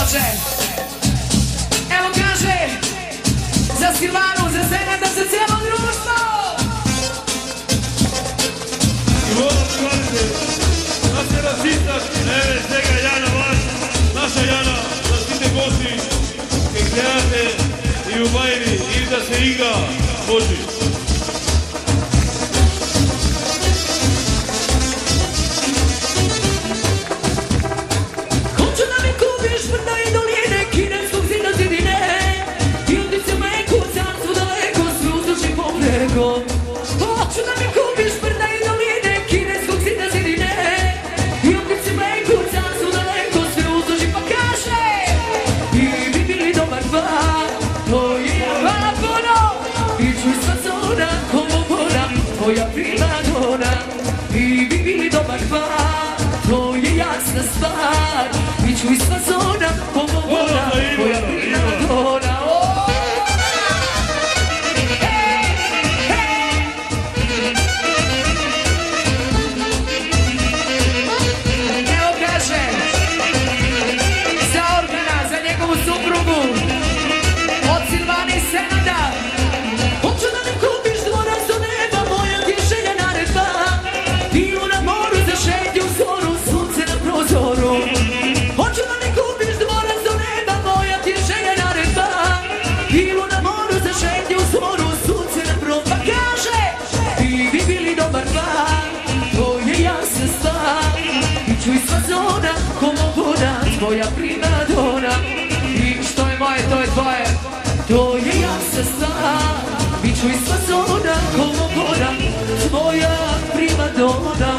Može. Evo kaže, za Silvanu, za Senada, za cijelo društvo. I volim kažete, naš je rasistak, neve, svega Jana vas, naša Jana, da stite gosti, kaj gledate i u bajni, ili da se igra, Boži. Hoću da mi kupiš brda i doline kineskog zida zidine i okrećima i kucam su daleko sve uzduži pa kaže i bi bili dobar par, to je hvala puno i čuj sva zona komo mora, tvoja primadona i bi bili dobar par, to je jasna stvar i čuj sva zona komo mora, tvoja primadona. Tvoja primadona i što je moje, to je tvoje, to je jasna stvar. Biću i sva zona, komo gora, tvoja primadona.